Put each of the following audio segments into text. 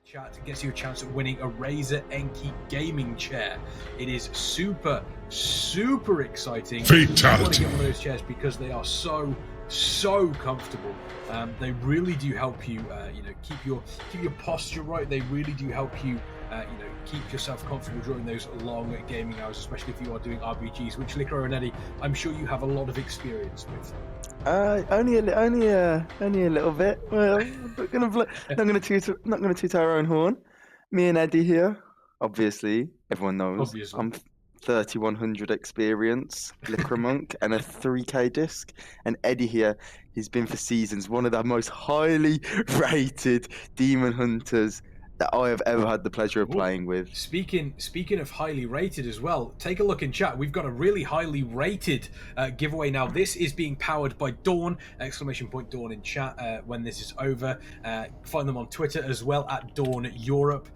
chat gets you a chance at winning a Razer Enki gaming chair. It is super exciting. Fatality. I want to get one of those chairs because they are so comfortable. They really do help you, keep your posture right. They really do help you, keep yourself comfortable during those long gaming hours, especially if you are doing RBGs, which Licro and Eddie, I'm sure you have a lot of experience with. Only a little bit. Well, not gonna toot our own horn. Me and Eddie here. Obviously, everyone knows. Obviously. I'm 3100 experience, Liquor Monk, and a 3K disc. And Eddie here, he's been for seasons one of the most highly rated demon hunters that I have ever had the pleasure of playing with. Speaking of highly rated as well, take a look in chat. We've got a really highly rated giveaway now. This is being powered by Dawn, ! Dawn in chat when this is over. Find them on Twitter as well at Dawn Europe.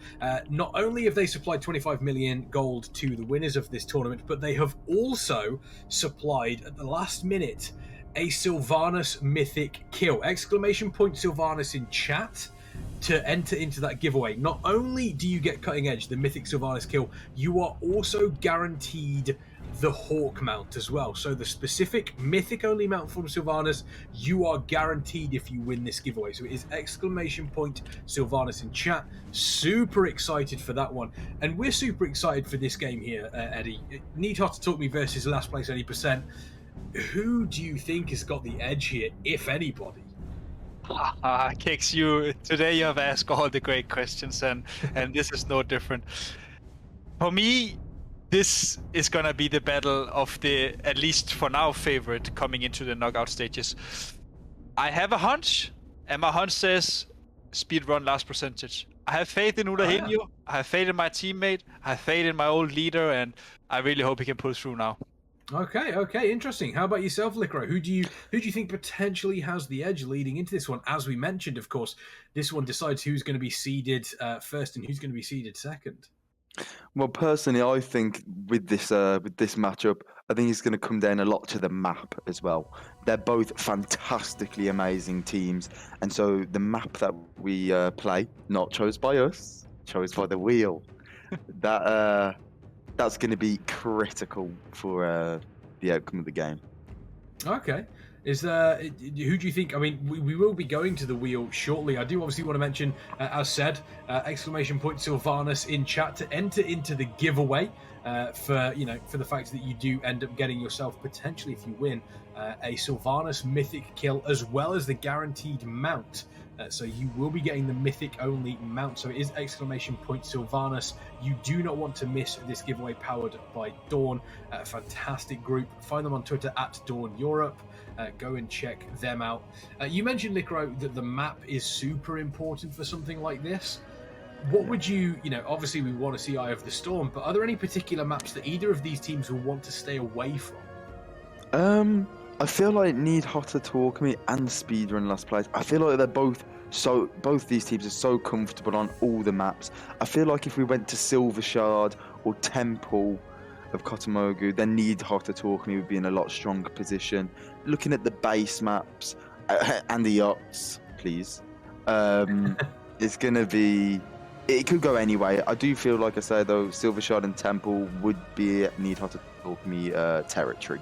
Not only have they supplied 25 million gold to the winners of this tournament, but they have also supplied at the last minute a Sylvanas mythic kill! Sylvanas in chat to enter into that giveaway. Not only do you get Cutting Edge, the mythic Sylvanas kill, you are also guaranteed the Hawk mount as well. So the specific mythic only mount from Sylvanas, you are guaranteed if you win this giveaway. So it is ! Sylvanas in chat. Super excited for that one. And we're super excited for this game here, Eddie. Need HOTA Talk Me versus Last Place Any %. Who do you think has got the edge here, if anybody? Kicks, today you have asked all the great questions, and this is no different. For me, this is gonna be the battle of the, at least for now, favorite coming into the knockout stages. I have a hunch, and my hunch says speedrun last percentage. I have faith in Ulahinho, I have faith in my teammate, I have faith in my old leader, and I really hope he can pull through now. Okay, interesting. How about yourself, Licro? Who do you think potentially has the edge leading into this one? As we mentioned, of course, this one decides who's going to be seeded first and who's going to be seeded second. Well, personally, I think with this matchup, I think it's going to come down a lot to the map as well. They're both fantastically amazing teams, and so the map that we play, not chose by us, chose by the wheel, that's going to be critical for the outcome of the game. Okay. Who do you think? I mean, we will be going to the wheel shortly. I do obviously want to mention, as said, ! Sylvanas in chat to enter into the giveaway for the fact that you do end up getting yourself potentially, if you win, a Sylvanas mythic kill as well as the guaranteed mount. So you will be getting the mythic only mount. So it is ! Sylvanas. You do not want to miss this giveaway powered by Dawn. Fantastic group. Find them on Twitter at Dawn Europe. Go and check them out. You mentioned, Licro, that the map is super important for something like this. What would you, obviously we want to see Eye of the Storm, but are there any particular maps that either of these teams will want to stay away from? I feel like Need HOTA Talk Me and Speedrun Last Place. I feel like they're both these teams are so comfortable on all the maps. I feel like if we went to Silver Shard or Temple of Kotomogu, then Need HOTA Talk Me would be in a lot stronger position. Looking at the base maps and the yachts, please. It's gonna be. It could go anyway. I do feel like I say though, Silver Shard and Temple would be Need HOTA Talk Me territory.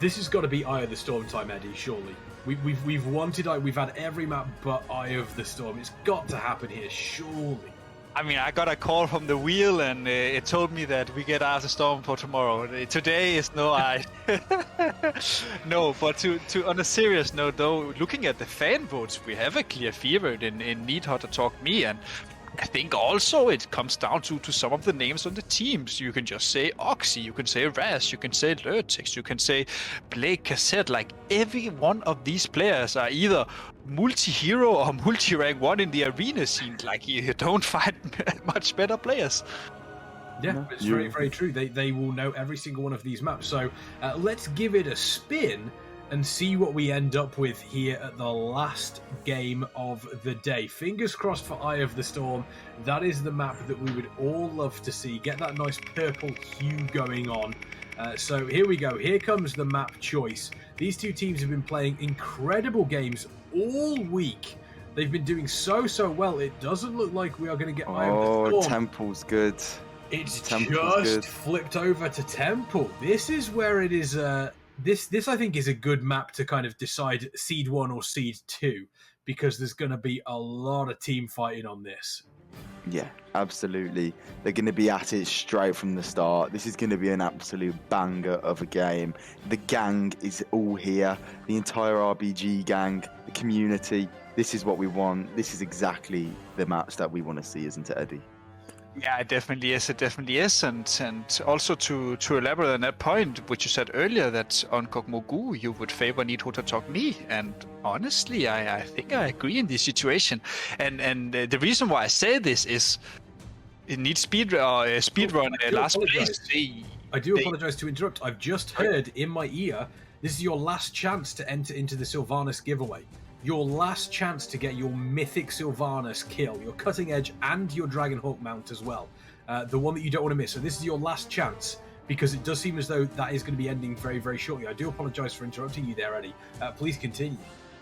This has got to be Eye of the Storm time, Eddie. Surely we've wanted. We've had every map but Eye of the Storm. It's got to happen here, surely. I mean, I got a call from the wheel, and it told me that we get Eye of the Storm for tomorrow. Today is no Eye. No, but to on a serious note, though, looking at the fan votes, we have a clear favorite in Need HOTA Talk Me, and I think also it comes down to some of the names on the teams. You can just say Oxy, you can say Raz, you can say Lurtex, you can say Blake Cassette. Like, every one of these players are either multi-hero or multi-rank 1 in the arena scene. Like, you don't find much better players. Yeah, it's very, very true. They will know every single one of these maps. So let's give it a spin and see what we end up with here at the last game of the day. Fingers crossed for Eye of the Storm. That is the map that we would all love to see. Get that nice purple hue going on. So here we go. Here comes the map choice. These two teams have been playing incredible games all week They've been doing so well. It doesn't look like we are going to get Eye of Oh, the Storm. Temple's good. It's Temple's just good. flipped over to Temple. This is where it is. This I think is a good map to kind of decide seed 1 or seed 2, because there's going to be a lot of team fighting on this. Yeah, absolutely. They're going to be at it straight from the start. This is going to be an absolute banger of a game. The gang is all here. The entire RBG gang, the community. This is what we want. This is exactly the match that we want to see, isn't it, Eddie? Yeah, it definitely is. It definitely is. And also to elaborate on that point, which you said earlier, that on Kogmogu you would favor Need HOTA Talk me. And honestly, I think I agree in this situation. And the reason why I say this is it needs speedrun last place. I do apologize to interrupt. I've just heard in my ear, this is your last chance to enter into the Sylvanas giveaway. Your last chance to get your mythic Sylvanas kill, your cutting edge and your Dragonhawk mount as well. The one that you don't want to miss. So this is your last chance, because it does seem as though that is going to be ending very, very shortly. I do apologize for interrupting you there, Eddie. Please continue.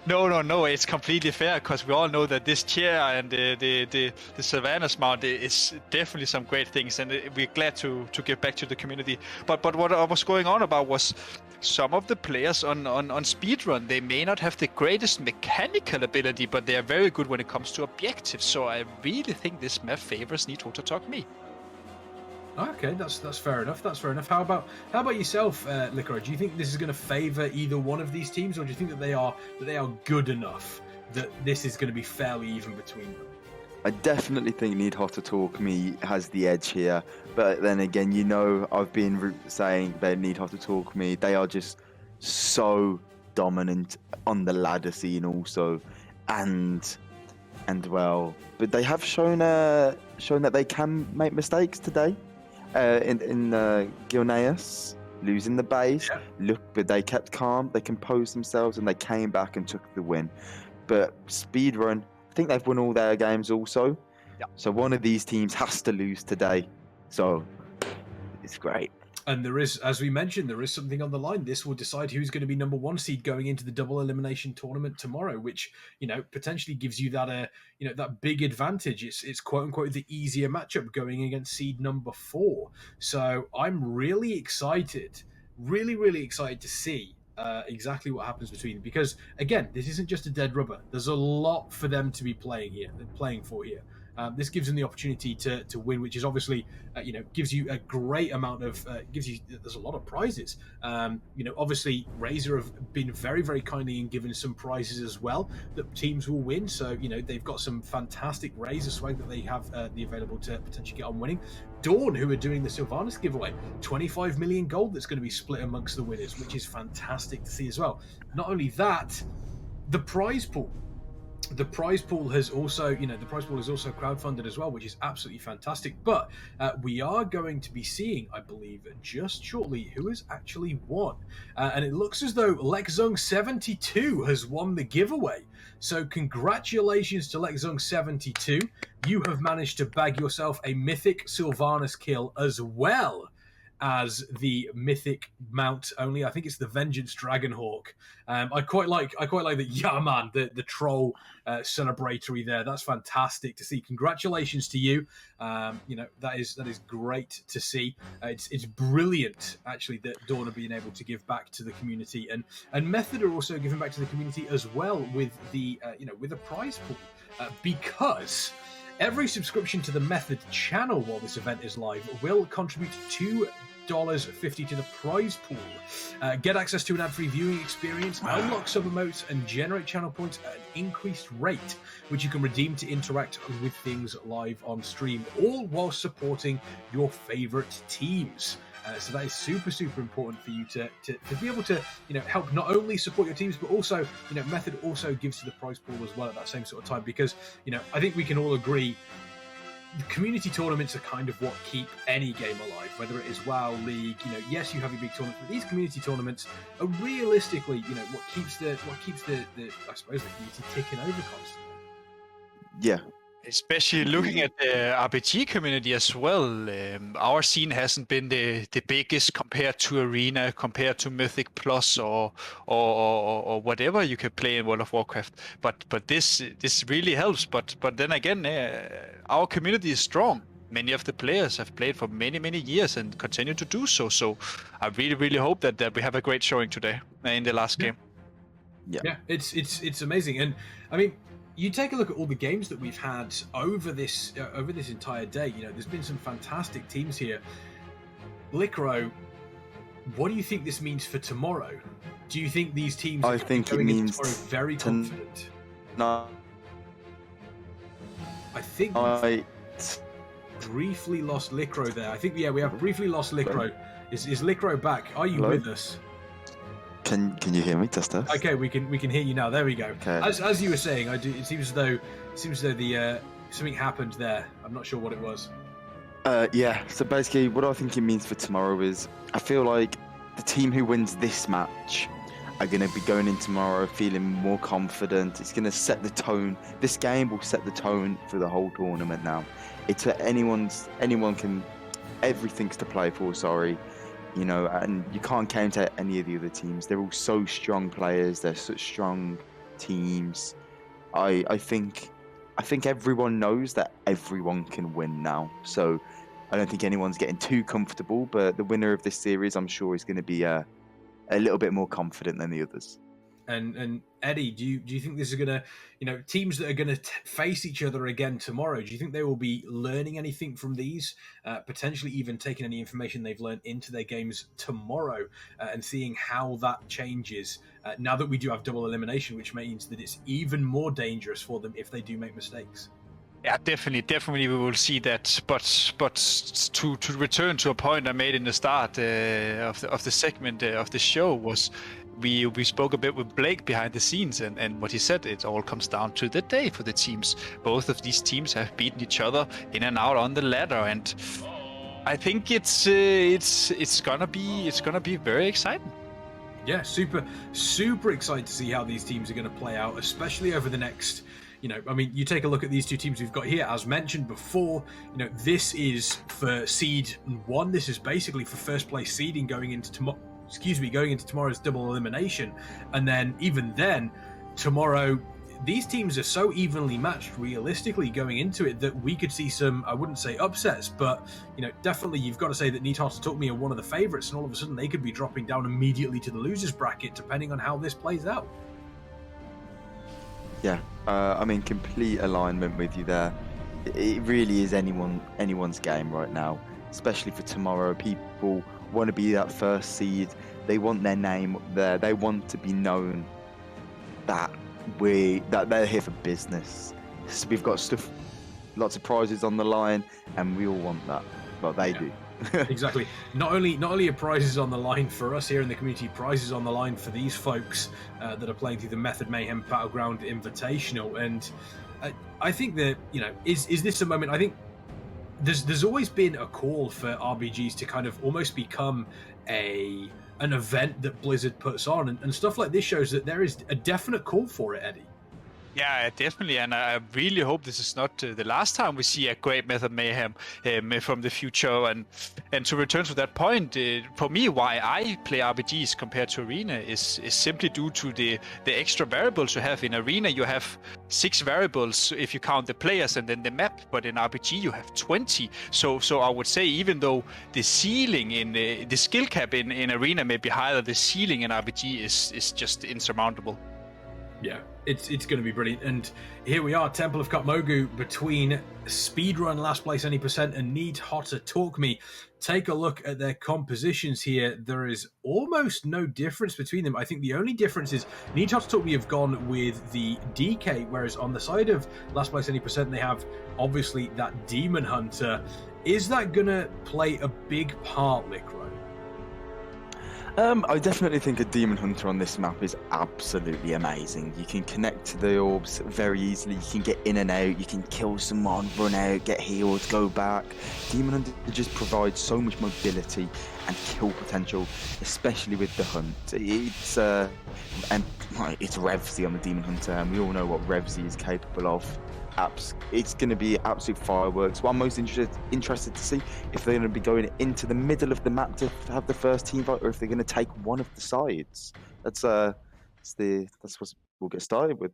No, it's completely fair, because we all know that this chair and the Sylvanas mount is definitely some great things, and we're glad to give back to the community. But what I was going on about was some of the players on speedrun, they may not have the greatest mechanical ability, but they are very good when it comes to objectives. So I really think this map favors Need HOTA Talk me. Okay, that's fair enough. That's fair enough. How about yourself, Licorice? Do you think this is going to favour either one of these teams, or do you think that they are good enough that this is going to be fairly even between them? I definitely think Need HOTA Talk me has the edge here, but then again, you know, I've been saying that Need HOTA Talk me. They are just so dominant on the ladder scene, also, and well, but they have shown that they can make mistakes today. In Gilneas losing the base, but they kept calm, they composed themselves, and they came back and took the win. But speedrun, I think they've won all their games also. Yeah. So one of these teams has to lose today. So it's great. And there is, as we mentioned, there is something on the line. This will decide who's going to be number 1 seed going into the double elimination tournament tomorrow, which, you know, potentially gives you that that big advantage. It's quote unquote the easier matchup going against seed number 4. So I'm really excited, really excited to see exactly what happens between them, because again, this isn't just a dead rubber. There's a lot for them to be playing for here. This gives them the opportunity to win, which is obviously, gives you a great amount of, there's a lot of prizes. Obviously, Razor have been very, very kindly and given some prizes as well that teams will win. So, they've got some fantastic Razor swag that they have the available to potentially get on winning. Dawn, who are doing the Sylvanas giveaway, 25 million gold that's going to be split amongst the winners, which is fantastic to see as well. Not only that, the prize pool. The prize pool has also, crowdfunded as well, which is absolutely fantastic. But we are going to be seeing, I believe, just shortly, who has actually won. And it looks as though Lexzung72 has won the giveaway. So congratulations to Lexzung72. You have managed to bag yourself a mythic Sylvanas kill as well as the mythic mount only. I think it's the Vengeance Dragonhawk. I quite like the man, the troll celebratory there. That's fantastic to see. Congratulations to you. That is great to see. It's brilliant actually that Dawn are being able to give back to the community, and Method are also giving back to the community as well with the with a prize pool, because every subscription to the Method channel while this event is live will contribute $2.50 to the prize pool. Get access to an ad-free viewing experience, unlock sub-emotes, and generate channel points at an increased rate, which you can redeem to interact with things live on stream, all while supporting your favorite teams. So that is super important for you to be able to help not only support your teams, but also Method also gives to the prize pool as well at that same sort of time, because I think we can all agree the community tournaments are kind of what keep any game alive, whether it is WoW, League. Yes, you have your big tournaments, but these community tournaments are realistically what keeps the I suppose the community ticking over constantly. Yeah, Especially looking at the RBG community as well, our scene hasn't been the biggest compared to Arena, compared to Mythic Plus, or whatever you can play in World of Warcraft. But this really helps. But then again, our community is strong. Many of the players have played for many years and continue to do so. So I really hope that we have a great showing today in the last game. Yeah, it's amazing, and I mean, you take a look at all the games that we've had over this entire day. You know, there's been some fantastic teams here. Licro, what do you think this means for tomorrow? Do you think these teams are going into tomorrow very confident? No. I think we've briefly lost Licro there. I think, yeah, we have briefly lost Licro. Is Licro back? Are you with us? Can you hear me, test? Okay, we can hear you now. There we go. Okay. As you were saying, it seems as though the something happened there. I'm not sure what it was. Yeah. So basically, what I think it means for tomorrow is, I feel like the team who wins this match are going to be going in tomorrow feeling more confident. It's going to set the tone. This game will set the tone for the whole tournament. Now, it's everything's to play for. Sorry. You know, and you can't count out any of the other teams. They're all so strong players. They're such strong teams. I think everyone knows that everyone can win now. So I don't think anyone's getting too comfortable. But the winner of this series, I'm sure, is going to be a little bit more confident than the others. And Eddie, do you think this is gonna, teams that are gonna face each other again tomorrow? Do you think they will be learning anything from these, potentially even taking any information they've learned into their games tomorrow, and seeing how that changes now that we do have double elimination, which means that it's even more dangerous for them if they do make mistakes? Yeah, definitely we will see that. But to return to a point I made in the start of the segment of the show was, we spoke a bit with Blake behind the scenes, and what he said, it all comes down to the day for the teams. Both of these teams have beaten each other in and out on the ladder, and I think it's gonna be very exciting. Yeah, super excited to see how these teams are going to play out, especially over the next. I mean, you take a look at these two teams we've got here. As mentioned before, this is for seed 1. This is basically for first place seeding going into tomorrow's double elimination. And then even then, tomorrow, these teams are so evenly matched realistically going into it that we could see some, I wouldn't say upsets, but definitely you've got to say that HOTA took me are one of the favourites, and all of a sudden they could be dropping down immediately to the losers bracket depending on how this plays out. Yeah, I mean, complete alignment with you there. It really is anyone's game right now, especially for tomorrow. People want to be that first seed. They want their name up there. They want to be known that they're here for business. So we've got lots of prizes on the line, and we all want that. Well, they do. Exactly. Not only are prizes on the line for us here in the community, prizes on the line for these folks that are playing through the Method Mayhem Battleground Invitational. And I think that is this a moment? I think there's always been a call for RBGs to kind of almost become an event that Blizzard puts on, and stuff like this shows that there is a definite call for it, Eddie. Yeah, definitely, and I really hope this is not the last time we see a great Method Mayhem from the future. And to return to that point, for me, why I play RBGs compared to Arena is simply due to the extra variables you have. In Arena, you have 6 variables if you count the players and then the map, but in RPG you have 20. So I would say, even though the ceiling in the skill cap in Arena may be higher, the ceiling in RPG is just insurmountable. Yeah, it's going to be brilliant. And here we are, Temple of Kotmogu, between Speedrun Last Place Any Percent and HOTA Talk Me. Take a look at their compositions here. There is almost no difference between them. I think the only difference is HOTA Talk Me have gone with the DK, whereas on the side of Last Place Any Percent, they have obviously that Demon Hunter. Is that going to play a big part, Licro? I definitely think a Demon Hunter on this map is absolutely amazing. You can connect to the orbs very easily, you can get in and out, you can kill someone, run out, get healed, go back. Demon Hunter just provides so much mobility and kill potential, especially with the hunt. It's Revsy on the Demon Hunter, and we all know what Revsy is capable of. it's going to be absolute fireworks. What I'm most interested to see if they're going to be going into the middle of the map to have the first team fight, or if they're going to take one of the sides. That's what we'll get started with.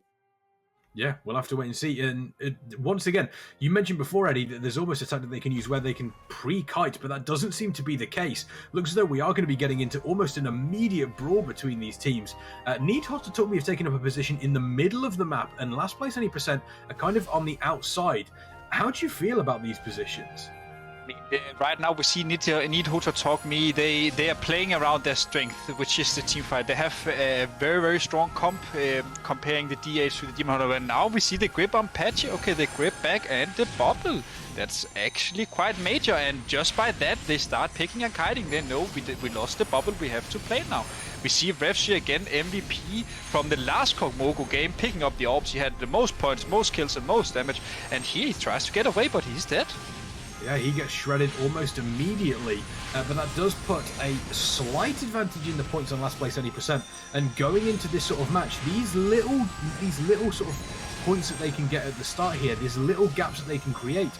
Yeah, we'll have to wait and see. And once again, you mentioned before, Eddie, that there's almost a tactic they can use where they can pre-kite, but that doesn't seem to be the case. Looks as though we are going to be getting into almost an immediate brawl between these teams. Need HOTA took me have taken up a position in the middle of the map, and LastPlaceAny% are kind of on the outside. How do you feel about these positions? Right now we see Need HOTA talk me. They are playing around their strength, which is the team fight. They have a very, very strong comp comparing the DH to the Demon Hunter. And now we see the grip on Patchy. Okay, the grip back and the bubble. That's actually quite major. And just by that, they start picking and kiting. They know we lost the bubble. We have to play now. We see Revsy again, MVP from the last Kog'Mago game, picking up the orbs. He had the most points, most kills, and most damage. And here he tries to get away, but he's dead. Yeah, he gets shredded almost immediately, but that does put a slight advantage in the points on LastPlaceAny%. And going into this sort of match, these little sort of points that they can get at the start here, these little gaps that they can create,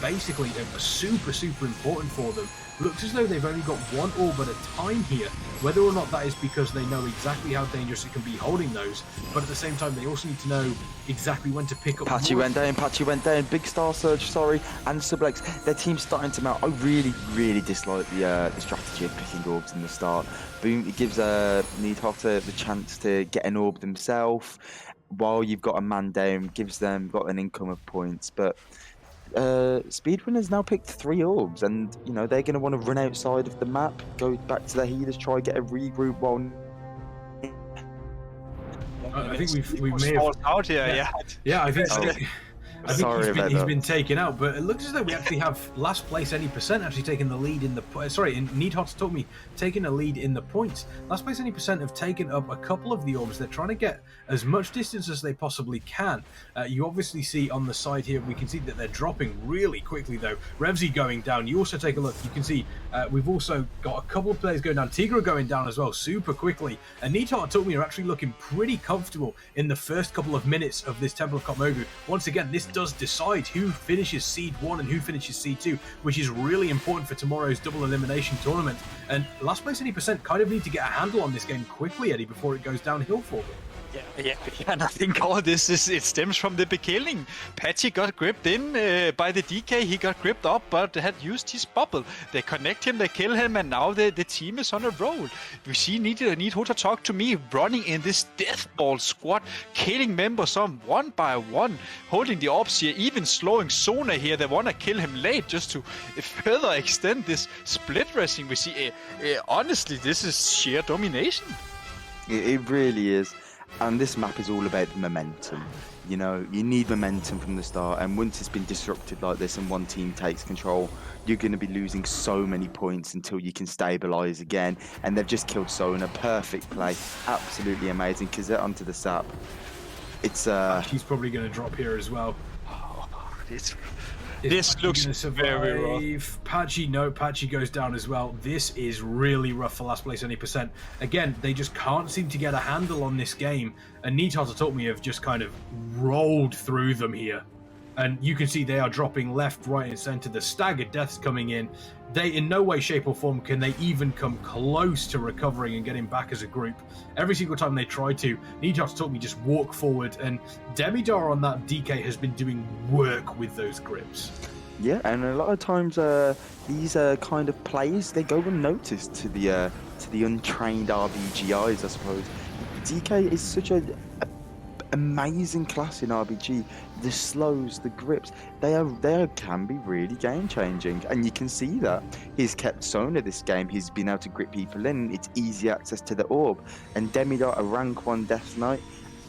basically are super important for them. Looks as though they've only got one orb at a time here. Whether or not that is because they know exactly how dangerous it can be holding those, but at the same time they also need to know exactly when to pick up. Patchy went down, Big Star Surge, sorry, and Sublex. Their team's starting to mount. I really dislike the strategy of picking orbs in the start. Boom, it gives Need HOTA the chance to get an orb themselves while you've got a man down, gives them got an income of points, but Speedrunner's now picked 3 orbs, and you know they're going to want to run outside of the map, go back to their healers, try get a regroup while. I think we may have out here. Yeah. I think. Oh. I think Sorry he's been taken out, but it looks as though we actually have LastPlaceAny% actually taking the lead in the Need HOTA told me taking a lead in the points. LastPlaceAny% have taken up a couple of the orbs. They're trying to get as much distance as they possibly can. You obviously see on the side here, we can see that they're dropping really quickly though. Revsy going down. You also take a look. You can see we've also got a couple of players going down. Tigra going down as well, super quickly. And Need HOTA told me are actually looking pretty comfortable in the first couple of minutes of this Temple of Kog'Mago. Once again, this does decide who finishes Seed 1 and who finishes Seed 2, which is really important for tomorrow's double elimination tournament. And LastPlaceAny% kind of need to get a handle on this game quickly, Eddie, before it goes downhill for them. Yeah, and I think all this it stems from the beginning. Patchy got gripped in by the DK. He got gripped up, but had used his bubble. They connect him, they kill him, and now the team is on a roll. We see Need HOTA talk to me running in this deathball squad, killing members on one by one, holding the orbs here, even slowing Sona here. They want to kill him late just to further extend this split wrestling. We see, honestly, this is sheer domination. It really is. And this map is all about the momentum. You know, you need momentum from the start, and once it's been disrupted like this and one team takes control, you're going to be losing so many points until you can stabilize again. And they've just killed Sona. Perfect play. Absolutely amazing. Kazet onto the sap. It's He's probably going to drop here as well. This looks very rough. Patchy goes down as well. This is really rough for LastPlaceAny%. Again, they just can't seem to get a handle on this game. And Need HOTA told me have just kind of rolled through them here. And you can see they are dropping left, right, and center. The staggered deaths coming in. They, in no way, shape, or form can they even come close to recovering and getting back as a group. Every single time they try to, Need HOTA told me just walk forward. And Demidar on that DK has been doing work with those grips. Yeah, and a lot of times these kind of plays, they go unnoticed to the untrained RBGIs, I suppose. DK is such a amazing class in RBG. The slows, the grips, they can be really game changing, and you can see that he's kept Sona this game. He's been able to grip people in. It's easy access to the orb, and Demidar, a rank 1 Death Knight,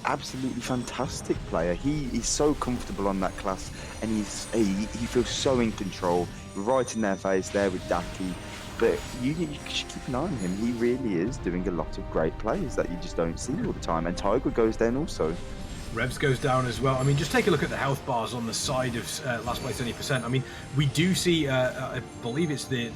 absolutely fantastic player. He is so comfortable on that class, and he feels so in control. Right in their face there with Daki. But you should keep an eye on him. He really is doing a lot of great plays that you just don't see all the time. And Tiger goes down also. Revs goes down as well. I mean, just take a look at the health bars on the side of Last Place Any %. I mean, we do see, I believe it's the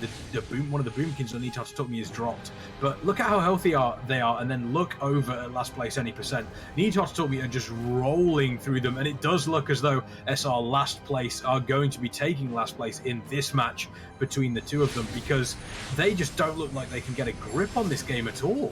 boom, one of the boomkins on Need Hot to Talk Me is dropped. But look at how healthy they are, and then look over at Last Place Any %. Need Hot to Talk Me are just rolling through them, and it does look as though SR Last Place are going to be taking last place in this match between the two of them, because they just don't look like they can get a grip on this game at all.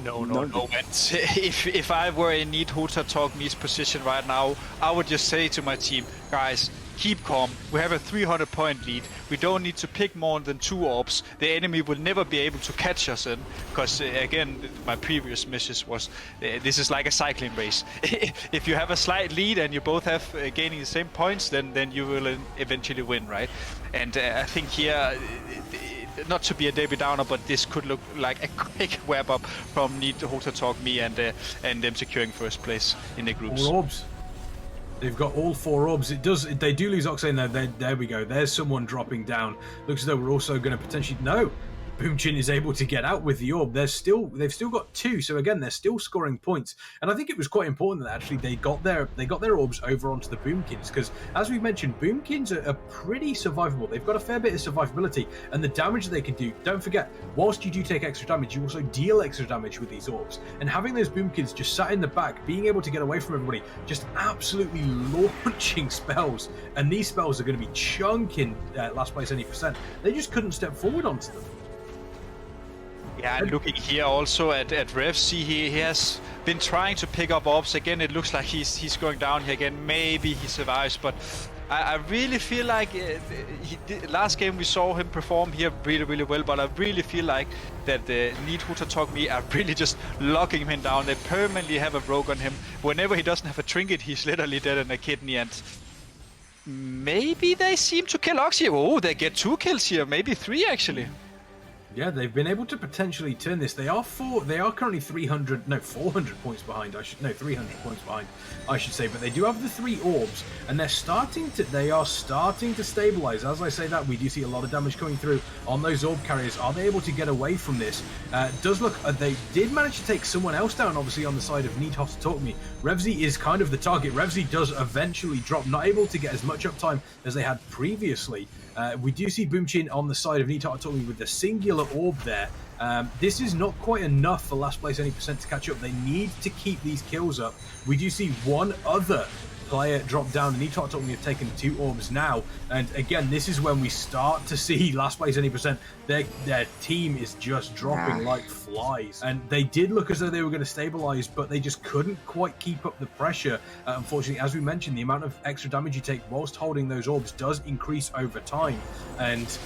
No. And if I were in Need HOTA Talk Me's position right now, I would just say to my team, guys, keep calm. We have a 300-point lead. We don't need to pick more than 2 orbs. The enemy will never be able to catch us in, because again, my previous message was, this is like a cycling race. If you have a slight lead and you both have gaining the same points, then you will eventually win, right? And I think here, not to be a Debbie Downer, but this could look like a quick wrap up from Need HOTA Talk Me and them securing first place in the groups. All orbs. They've got all 4 orbs. They do lose Oxane though. There we go. There's someone dropping down. Looks as though we're also going to potentially... No! Boomchin is able to get out with the orb. They've still got 2, so again they're still scoring points. And I think it was quite important that actually they got their orbs over onto the Boomkins, because as we mentioned, Boomkins are pretty survivable. They've got a fair bit of survivability, and the damage they can do. Don't forget, whilst you do take extra damage, you also deal extra damage with these orbs. And having those Boomkins just sat in the back, being able to get away from everybody, just absolutely launching spells. And these spells are going to be chunking Last Place Any %. They just couldn't step forward onto them. Yeah, and looking here also at Rev, see he has been trying to pick up orbs again. It looks like he's going down here again. Maybe he survives, but I really feel like last game we saw him perform here really well, but I really feel like that Need HOTA Talk Me are really just locking him down. They permanently have a rogue on him. Whenever he doesn't have a trinket, he's literally dead in a kidney, and maybe they seem to kill Oxy. Oh, they get 2 kills here, maybe 3 actually. Yeah, they've been able to potentially turn this. They are currently 400 points behind. 300 points behind, I should say. But they do have the 3 orbs, and they are starting to stabilize. As I say that, we do see a lot of damage coming through on those orb carriers. Are they able to get away from this? Does look they did manage to take someone else down, obviously on the side of Need HOTA Talk Me. Revsy is kind of the target. Revsy does eventually drop, not able to get as much uptime as they had previously. We do see Boomchin on the side of Need HOTA Talk Me with the singular orb there. This is not quite enough for Last Place Any % to catch up. They need to keep these kills up. We do see one other player drop down, and Need HOTA Talk Me have taken 2 orbs now. And again, this is when we start to see Last Place Any %. Their team is just dropping like flies. And they did look as though they were going to stabilize, but they just couldn't quite keep up the pressure. Unfortunately, as we mentioned, the amount of extra damage you take whilst holding those orbs does increase over time. And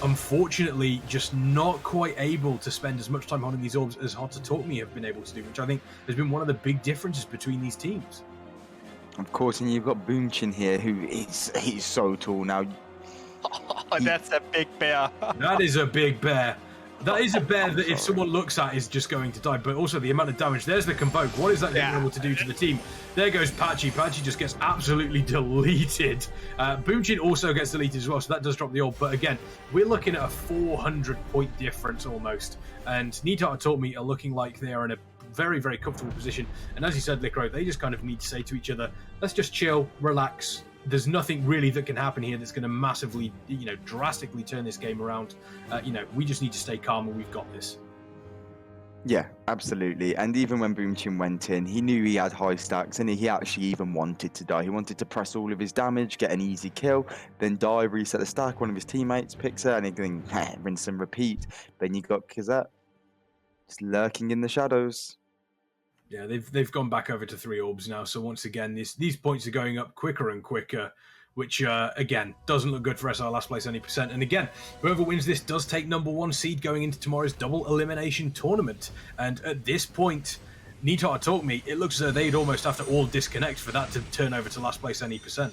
unfortunately, just not quite able to spend as much time holding these orbs as HOTA Talk Me have been able to do, which I think has been one of the big differences between these teams. Of course, and you've got Boomchin here, he's so tall now. Oh, that's a big bear. That is a big bear. That is a bear that if someone looks at is just going to die. But also the amount of damage. There's the Convoke. What is that able to do to the team? There goes Patchy. Patchy just gets absolutely deleted. Boomchin also gets deleted as well, so that does drop the orb. But again, we're looking at a 400-point difference almost. And Need HOTA Talk Me are looking like they are in a very, very comfortable position. And as you said, Licro, they just kind of need to say to each other, let's just chill, relax. There's nothing really that can happen here that's going to massively, drastically turn this game around. We just need to stay calm, and we've got this. Yeah, absolutely. And even when Boomchin went in, he knew he had high stacks, and he actually even wanted to die. He wanted to press all of his damage, get an easy kill, then die, reset the stack. One of his teammates picks it, and he can rinse and repeat. Then you got Kazette just lurking in the shadows. Yeah, they've gone back over to 3 orbs now. So once again, these points are going up quicker and quicker, which again doesn't look good for SR Last Place Any %. And again, whoever wins this does take #1 seed going into tomorrow's double elimination tournament. And at this point, Need HOTA Talk Me, it looks as though they'd almost have to all disconnect for that to turn over to Last Place Any %.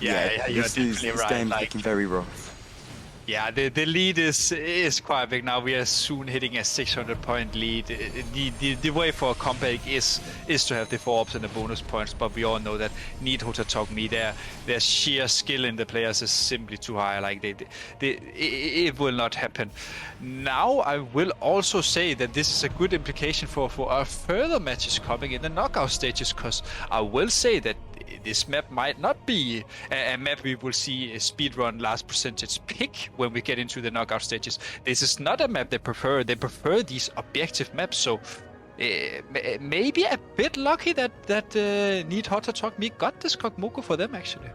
Yeah, you're definitely this right. game's looking very rough. Yeah, the lead is quite big now. We are soon hitting a 600-point lead. The way for a comeback is to have the 4-ups and the bonus points, but we all know that need HOTA talk me. Their sheer skill in the players is simply too high. Like it will not happen. Now I will also say that this is a good implication for our further matches coming in the knockout stages, because I will say that this map might not be a map we will see a speedrun last percentage pick when we get into the knockout stages. This is not a map they prefer. They prefer these objective maps. So maybe a bit lucky that Need HOTA Talk Me got this Kog'Maw for them, actually.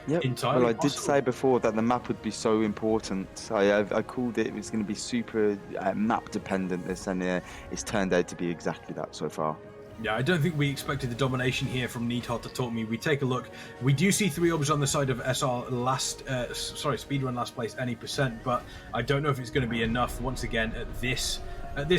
Yep. Entirely well, I did possible. say before that the map would be so important. I called it was going to be super map dependent. This, and it's turned out to be exactly that so far. Yeah, I don't think we expected the domination here from Need HOTA Talk Me. We take a look. We do see 3 orbs on the side of Speedrun Last Place Any percent, but I don't know if it's going to be enough. Once again, at this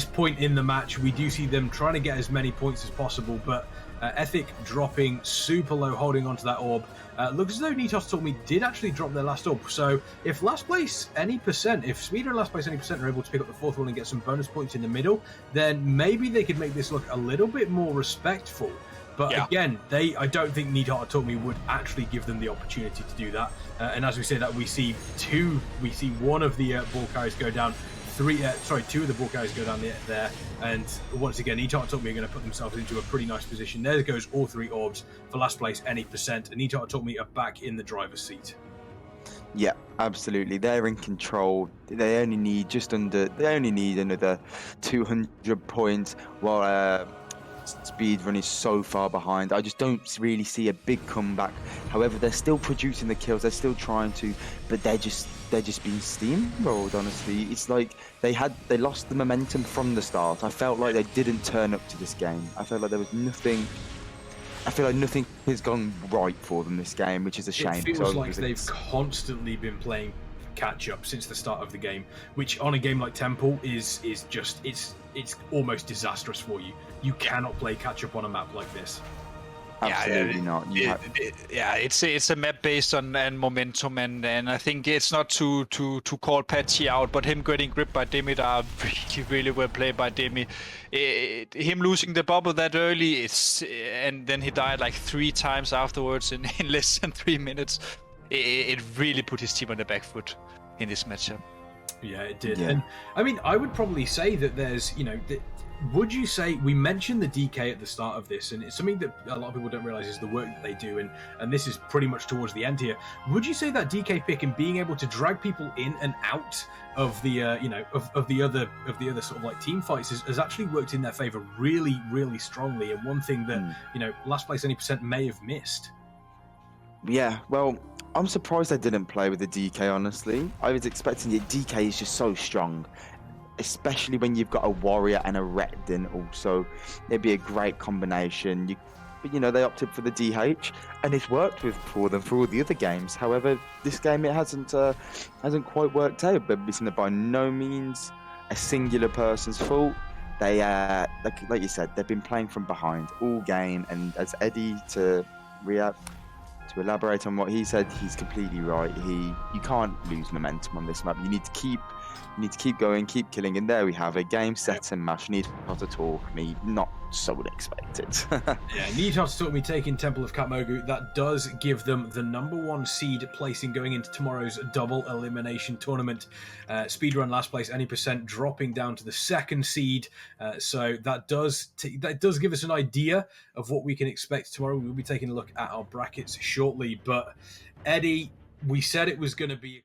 point in the match, we do see them trying to get as many points as possible, but Ethic dropping super low, holding onto that orb. Looks as though Need HOTA Talk Me did actually drop their last orb. So if Last Place Any percent, if Speedrun Last Place Any percent are able to pick up the 4th one and get some bonus points in the middle, then maybe they could make this look a little bit more respectful. But again, I don't think Need HOTA Talk Me would actually give them the opportunity to do that. And as we say that, we see one of the ball carriers go down. 2 of the ball carriers go down there, and once again, Need HOTA Talk Me are going to put themselves into a pretty nice position. There goes all 3 orbs for Last Place Any percent, and Need HOTA Talk Me are back in the driver's seat. Yeah, absolutely. They're in control. They only need another 200 points, while Speedrun is so far behind. I just don't really see a big comeback. However, they're still producing the kills. They're still trying to, but they're just being steamrolled. Honestly, it's like they lost the momentum from the start. I felt like they didn't turn up to this game. I felt like there was nothing. I feel like nothing has gone right for them this game, which is a shame. It feels like they've constantly been playing catch up since the start of the game, which on a game like Temple is just it's almost disastrous for you. You cannot play catch up on a map like this. Absolutely not. It's a map based on momentum, and I think it's not to call Patchy out, but him getting gripped by Dimitar really well played by Demi. Him losing the bubble that early, and then he died like 3 times afterwards in less than 3 minutes. It really put his team on the back foot in this matchup. Yeah, it did. Yeah. And I mean, I would probably say that there's, would you say, we mentioned the DK at the start of this, and it's something that a lot of people don't realize is the work that they do, and this is pretty much towards the end here. Would you say that DK pick and being able to drag people in and out of the of the other sort of like team fights has actually worked in their favor really, really strongly, and one thing that Last Place Any percent may have missed? Yeah, well, I'm surprised they didn't play with the DK, honestly. I was expecting it. DK is just so strong, especially when you've got a warrior and a Rekton also. It'd be a great combination. But they opted for the DH, and it's worked for them for all the other games. However, this game it hasn't quite worked out. But it's by no means a singular person's fault. They like you said, they've been playing from behind all game, and as Eddie to elaborate on what he said, he's completely right. You can't lose momentum on this map. You need to keep going, keep killing, and there we have a game, set, and match. Need HOTA Talk Me, not so unexpected. Yeah, Need HOTA Talk Me taking Temple of Kog'Maw. That does give them the #1 seed placing going into tomorrow's double elimination tournament. Speedrun Last Place Any percent dropping down to the 2nd seed. So that does give us an idea of what we can expect tomorrow. We'll be taking a look at our brackets shortly. But Eddie, we said it was going to be